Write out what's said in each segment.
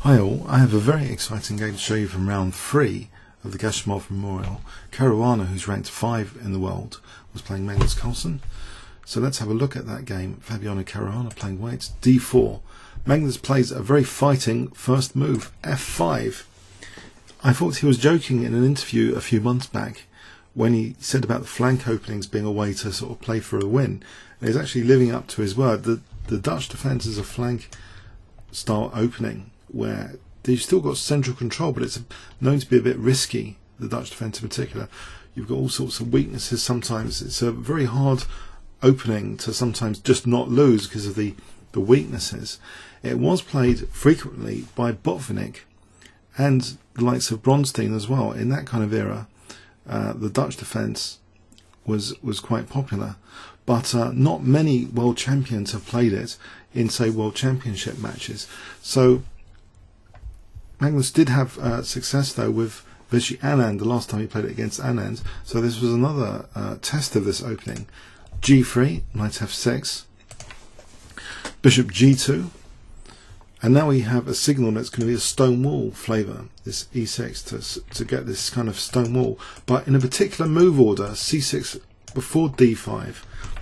Hi all, I have a very exciting game to show you from round 3 of the Gashimov Memorial. Caruana, who's ranked 5 in the world, was playing Magnus Carlsen. So let's have a look at that game. Fabiano Caruana playing white, d4. Magnus plays a very fighting first move, f5. I thought he was joking in an interview a few months back when he said about the flank openings being a way to sort of play for a win. And he's actually living up to his word. The Dutch defence is a flank style opening where they've still got central control, but it's known to be a bit risky, the Dutch defence in particular. You've got all sorts of weaknesses sometimes. It's a very hard opening to sometimes just not lose because of the weaknesses. It was played frequently by Botvinnik and the likes of Bronstein as well. In that kind of era, the Dutch defence was quite popular, but not many world champions have played it in, say, world championship matches. So Magnus did have success though with Vichy Anand the last time he played it against Anand. So this was another test of this opening. G3, knight f6, bishop g2, and now we have a signal that's going to be a Stonewall flavour, this e6 to get this kind of Stonewall, but in a particular move order, c6 before d5.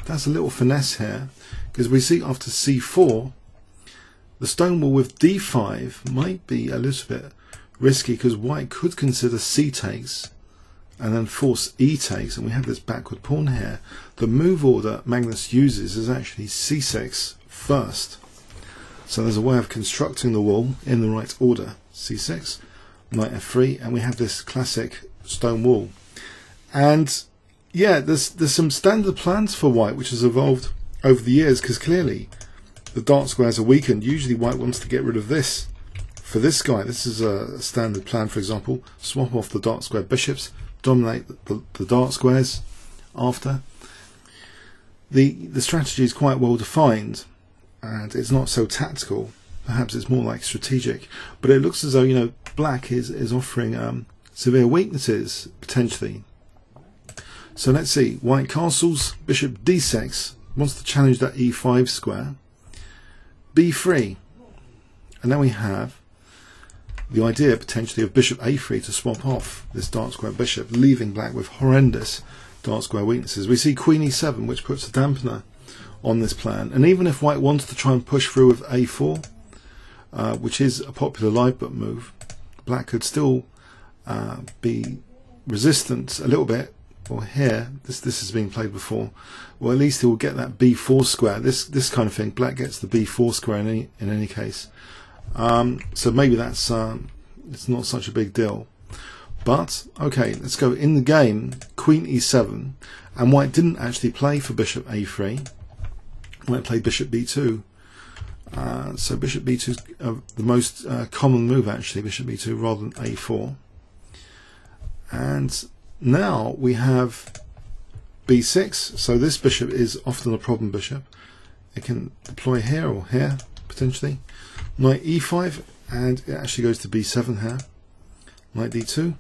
That's a little finesse here, because we see after c4 the Stonewall with d5 might be a little bit risky, because white could consider c takes and then force e takes, and we have this backward pawn here. The move order Magnus uses is actually c6 first. So there's a way of constructing the wall in the right order. c6, knight f3, and we have this classic Stonewall. And yeah, there's some standard plans for white which has evolved over the years, because clearly the dark squares are weakened. Usually white wants to get rid of this. For this guy, this is a standard plan, for example. Swap off the dark square bishops, dominate the dark squares after. The strategy is quite well defined, and it's not so tactical. Perhaps it's more like strategic, but it looks as though, you know, black is offering severe weaknesses potentially. So let's see. White castles, bishop d6, wants to challenge that e5 square, b3, and then we have the idea potentially of bishop a3 to swap off this dark square bishop, leaving black with horrendous dark square weaknesses. We see queen e7, which puts a dampener on this plan, and even if white wants to try and push through with a4, which is a popular livebook move, black could still be resistant a little bit. Or here, this has been played before. Well, at least he will get that b4 square. This kind of thing. Black gets the b4 square in any case. So maybe that's it's not such a big deal. But okay, let's go in the game. Queen e7, and white didn't actually play for bishop a3. White played bishop b2. So bishop b2 is the most common move actually. Bishop b2 rather than a4. And now we have b6, so this bishop is often a problem bishop. It can deploy here or here, potentially. Knight e5, and it actually goes to b7 here. Knight d2,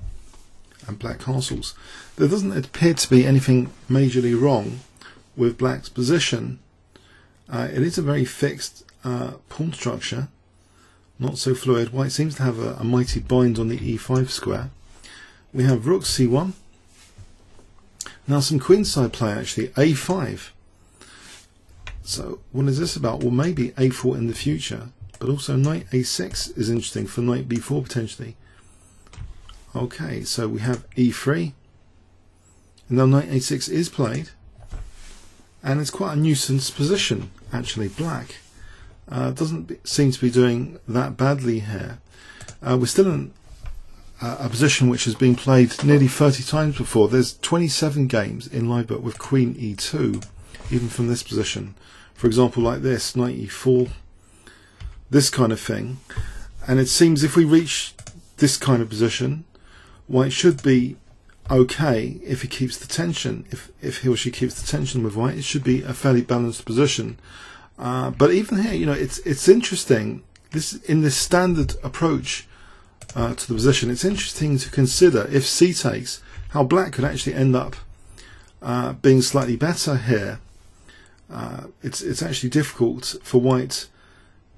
and black castles. There doesn't appear to be anything majorly wrong with black's position. It is a very fixed pawn structure, not so fluid. White seems to have a mighty bind on the e5 square. We have rook c1. Now some queenside play actually, a5. So what is this about? Well, maybe a4 in the future, but also knight a6 is interesting for knight b4 potentially. Okay, so we have e3, and now knight a6 is played, and it's quite a nuisance position actually. Black doesn't seem to be doing that badly here. We're still in a position which has been played nearly 30 times before. There's 27 games in livebook with queen e2, even from this position. For example, like this, knight e4, this kind of thing. And it seems if we reach this kind of position, white should be okay if he keeps the tension. If he or she keeps the tension with white, it should be a fairly balanced position. But even here, you know, it's interesting. In this standard approach to the position, it's interesting to consider if c takes, how black could actually end up being slightly better here. It's actually difficult for white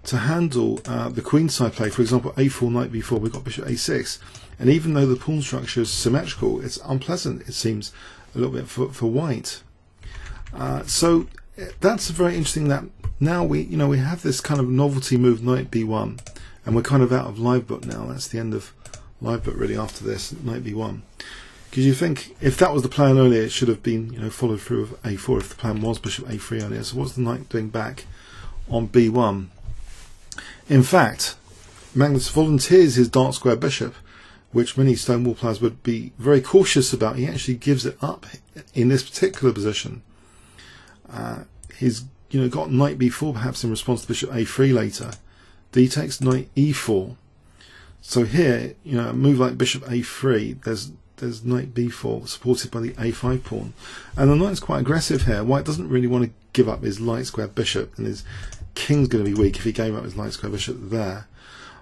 to handle the queenside play. For example, a4 knight b4, we've got bishop a6, and even though the pawn structure is symmetrical, it's unpleasant, it seems, a little bit for white. So that's very interesting that now we have this kind of novelty move, knight b1, and we're kind of out of live book now. That's the end of live book really after this, knight b1. Because you think if that was the plan earlier, it should have been followed through with a4 if the plan was bishop a3 earlier. So what's the knight doing back on b1? In fact, Magnus volunteers his dark square bishop, which many Stonewall players would be very cautious about. He actually gives it up in this particular position. He's got knight b4 perhaps in response to bishop a3 later. D takes knight e4. So here, a move like bishop a3, there's knight b4 supported by the a5 pawn, and the knight's quite aggressive here. White doesn't really want to give up his light square bishop, and his king's going to be weak if he gave up his light square bishop there.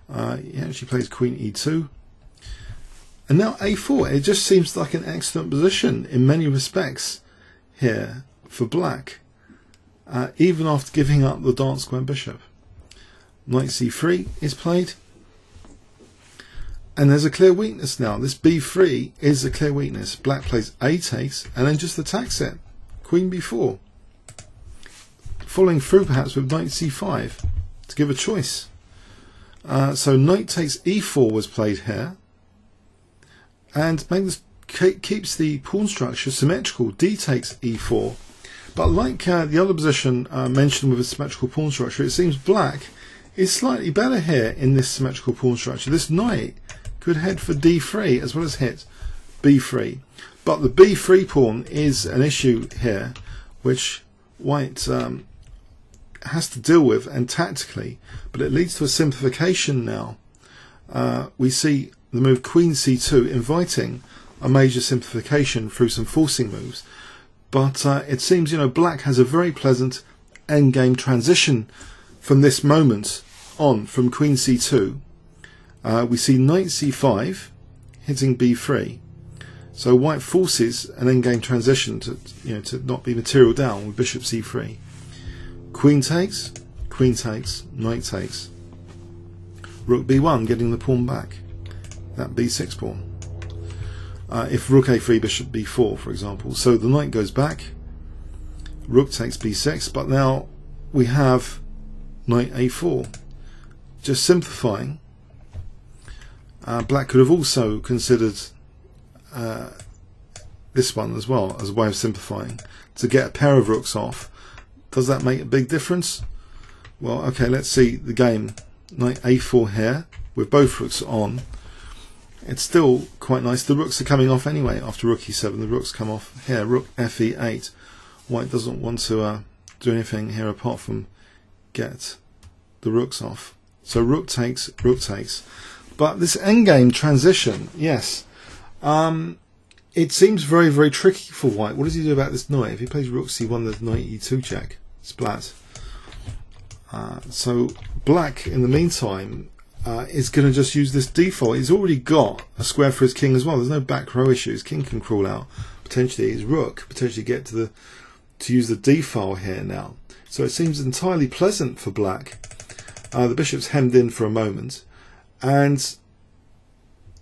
He actually plays queen e2, and now a4. It just seems like an excellent position in many respects here for black, even after giving up the dark square bishop. Knight c3 is played. And there's a clear weakness now. This b3 is a clear weakness. Black plays a takes and then just attacks it. Queen b4. Following through perhaps with knight c5 to give a choice. So knight takes e4 was played here. And Magnus keeps the pawn structure symmetrical. D takes e4. But like the other position mentioned with a symmetrical pawn structure, it seems black is slightly better here in this symmetrical pawn structure. This knight could head for d3 as well as hit b3, but the b3 pawn is an issue here which white has to deal with, and tactically, but it leads to a simplification now. We see the move queen c2 inviting a major simplification through some forcing moves, but it seems black has a very pleasant endgame transition from this moment on. From queen c2 we see knight c5 hitting b3, so white forces an endgame transition to not be material down with bishop c3. Queen takes, knight takes, rook b1 getting the pawn back, that b6 pawn. If rook a3 bishop b4 for example, so the knight goes back, rook takes b6, but now we have knight a4, just simplifying. Black could have also considered this one as well as a way of simplifying to get a pair of rooks off. Does that make a big difference? Well, okay, let's see the game. Knight a4 here with both rooks on. It's still quite nice. The rooks are coming off anyway after rook e7. The rooks come off here. Rook fe8. White doesn't want to do anything here apart from get the rooks off. So rook takes, rook takes. But this endgame transition, yes, it seems very, very tricky for white. What does he do about this knight? If he plays rook c1, there's knight e2 check. Splat. So black, in the meantime, is going to just use this default. He's already got a square for his king as well. There's no back row issues. King can crawl out. Potentially his rook, potentially get to use the d file here now. So it seems entirely pleasant for black. The bishop's hemmed in for a moment. And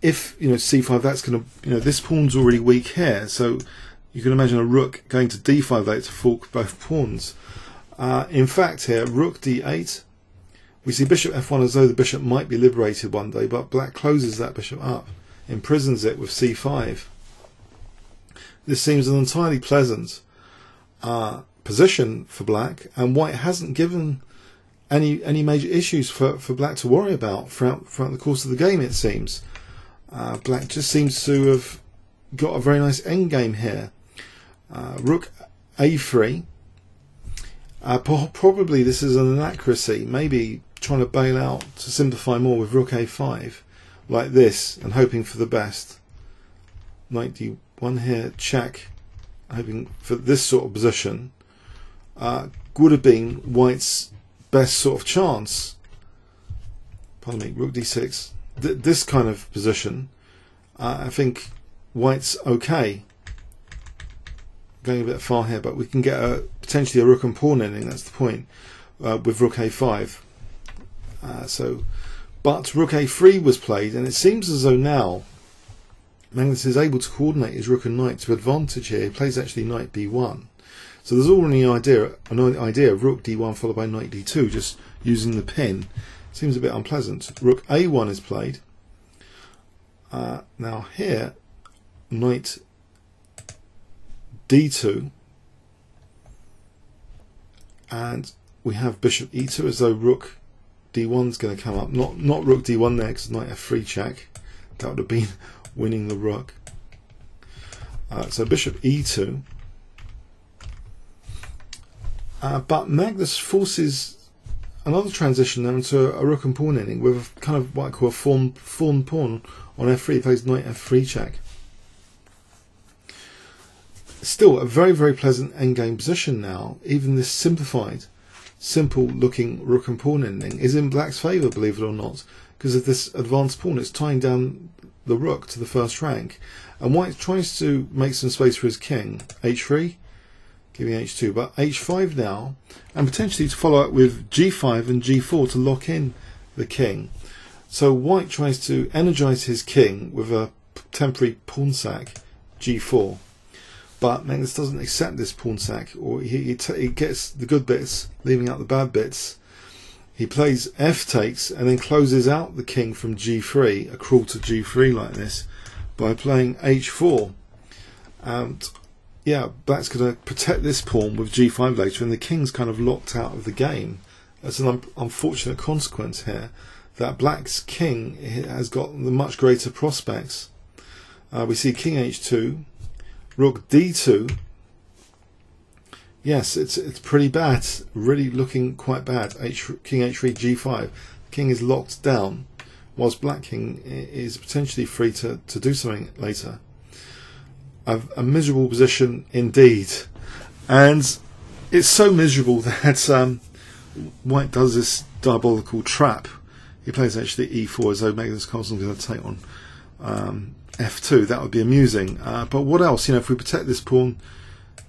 if c5, that's going to this pawn's already weak here, so you can imagine a rook going to d5 later to fork both pawns. In fact, here rook d8, we see bishop f1 as though the bishop might be liberated one day, but black closes that bishop up, imprisons it with c5. This seems an entirely pleasant position for black, and white hasn't given any major issues for black to worry about throughout the course of the game, it seems. Black just seems to have got a very nice endgame here. Rook a3. Probably this is an inaccuracy, maybe trying to bail out to simplify more with rook a5 like this and hoping for the best. Knight d1 here, check, hoping for this sort of position. Would have been white's best sort of chance. Pardon me, rook d6. This kind of position, I think white's okay. Going a bit far here, but we can get potentially a rook and pawn ending. That's the point with rook a5. But rook a3 was played, and it seems as though now Magnus is able to coordinate his rook and knight to advantage here. He plays actually knight b1. So there's already an idea of rook d1 followed by knight d2, just using the pin. Seems a bit unpleasant. Rook a1 is played. Now here, knight d2, and we have bishop e2 as though rook d1 is going to come up. Not rook d1 there, because knight f3 check. That would have been winning the rook. So bishop e2. But Magnus forces another transition now into a rook and pawn ending with a kind of what I call a fawn pawn on f3. He plays knight f3 check. Still a very, very pleasant endgame position now. Even this simple looking rook and pawn ending is in black's favour, believe it or not, because of this advanced pawn. It's tying down the rook to the first rank, and white tries to make some space for his king. h3, giving h2, but h5 now, and potentially to follow up with g5 and g4 to lock in the king. So white tries to energize his king with a temporary pawn sack, g4. But Magnus doesn't accept this pawn sack, or he gets the good bits, leaving out the bad bits. He plays f takes and then closes out the king from g3, a crawl to g3 like this, by playing h4. And yeah, black's going to protect this pawn with g5 later, and the king's kind of locked out of the game. That's an unfortunate consequence here, that black's king has got the much greater prospects. We see king h2, rook d2. Yes, it's pretty bad, really looking quite bad. King h3, g5. The king is locked down, whilst black king is potentially free to do something later. A miserable position indeed, and it's so miserable that white does this diabolical trap. He plays actually e4 as though Magnus Carlsen is going to take on f2. That would be amusing, but what else? You know, if we protect this pawn,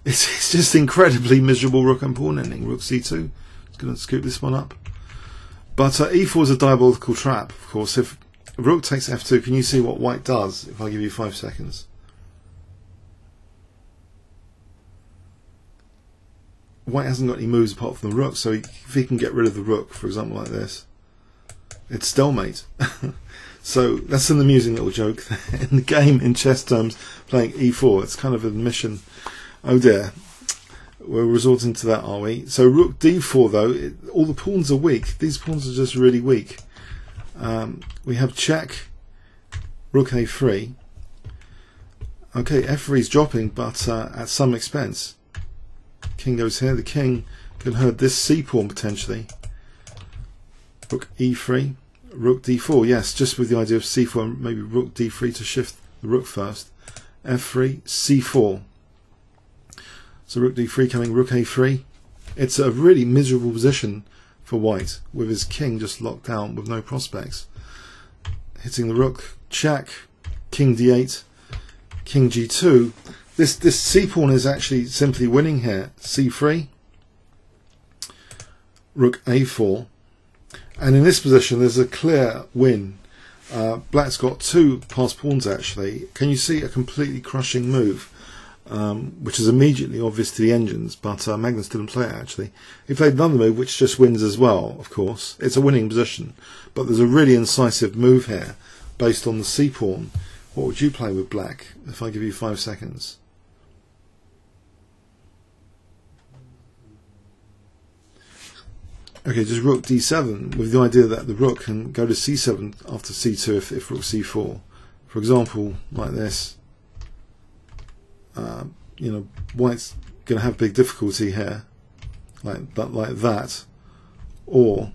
it's just incredibly miserable rook and pawn ending. Rook c2. It's going to scoop this one up, but e4 is a diabolical trap. Of course, if rook takes f2, can you see what white does? If I give you 5 seconds. White hasn't got any moves apart from the rook, so if he can get rid of the rook, for example, like this, it's stalemate. So that's an amusing little joke in the game, in chess terms, playing e4. It's kind of an admission. Oh dear, we're resorting to that, are we? So rook d4 though, all the pawns are weak. These pawns are just really weak. We have check, rook a3. Okay, f3 is dropping, but at some expense. King goes here. The king can hurt this c pawn potentially. Rook e3, rook d4. Yes, just with the idea of c4 and maybe rook d3 to shift the rook first. f3, c4. So rook d3 coming, rook a3. It's a really miserable position for white, with his king just locked down with no prospects. Hitting the rook, check, king d8, king g2. This c pawn is actually simply winning here. c3, rook a4, and in this position there's a clear win. Black's got 2 passed pawns actually. Can you see a completely crushing move, which is immediately obvious to the engines, but Magnus didn't play it actually. He played another move which just wins as well, of course. It's a winning position, but there's a really incisive move here based on the c pawn. What would you play with black if I give you 5 seconds? Okay, just rook d7 with the idea that the rook can go to c7 after c2 if rook c4. For example, like this. You know, white's going to have big difficulty here, like that. Or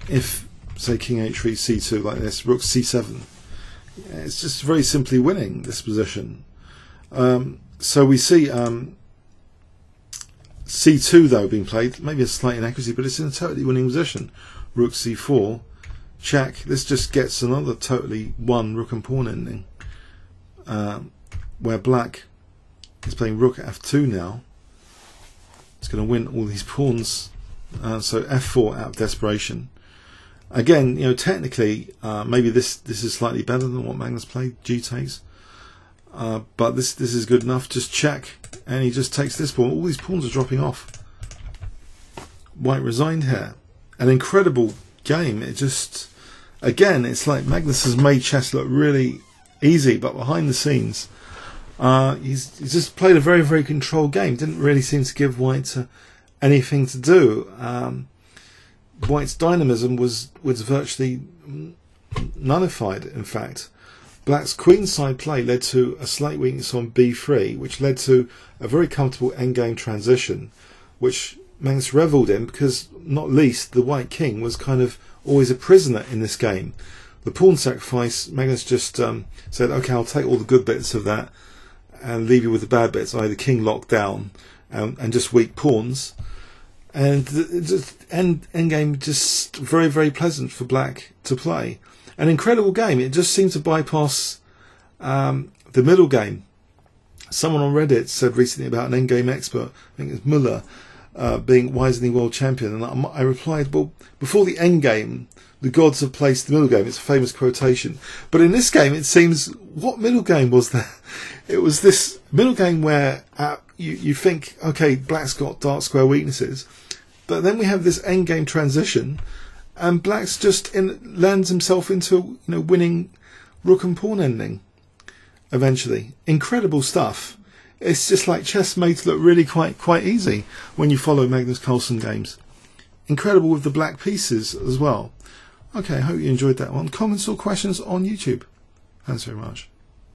if, say, king h3, c2 like this, rook c7. It's just very simply winning this position. So we see c2 though being played, maybe a slight inaccuracy, but it's in a totally winning position. Rook c4, check. This just gets another totally won rook and pawn ending, where black is playing rook f2 now. It's going to win all these pawns So f4 out of desperation. Again, you know, technically, maybe this is slightly better than what Magnus played. G takes, but this is good enough. Just check, and he just takes this pawn. All these pawns are dropping off. White resigned here. An incredible game. It just, again, it's like Magnus has made chess look really easy, but behind the scenes, he's just played a very controlled game. Didn't really seem to give White anything to do. White's dynamism was virtually nullified. In fact, Black's queenside play led to a slight weakness on b3, which led to a very comfortable endgame transition, which Magnus revelled in because, not least, the White king was kind of always a prisoner in this game. The pawn sacrifice, Magnus just said, okay, I'll take all the good bits of that and leave you with the bad bits, i.e. the king locked down and just weak pawns. And endgame just very pleasant for Black to play. An incredible game. It just seemed to bypass the middle game. Someone on Reddit said recently about an endgame expert, I think it's Muller, being Wisening world champion, and I replied, well, before the endgame, the gods have placed the middle game. It's a famous quotation. But in this game, it seems, what middle game was there? It was this middle game where you think, okay, Black's got dark square weaknesses, but then we have this endgame transition, and Black's just lands himself into winning rook and pawn ending eventually. Incredible stuff. It's just like chess made to look really quite easy when you follow Magnus Carlsen games. Incredible with the black pieces as well. Okay, I hope you enjoyed that one. Comments or questions on YouTube. Thanks very much.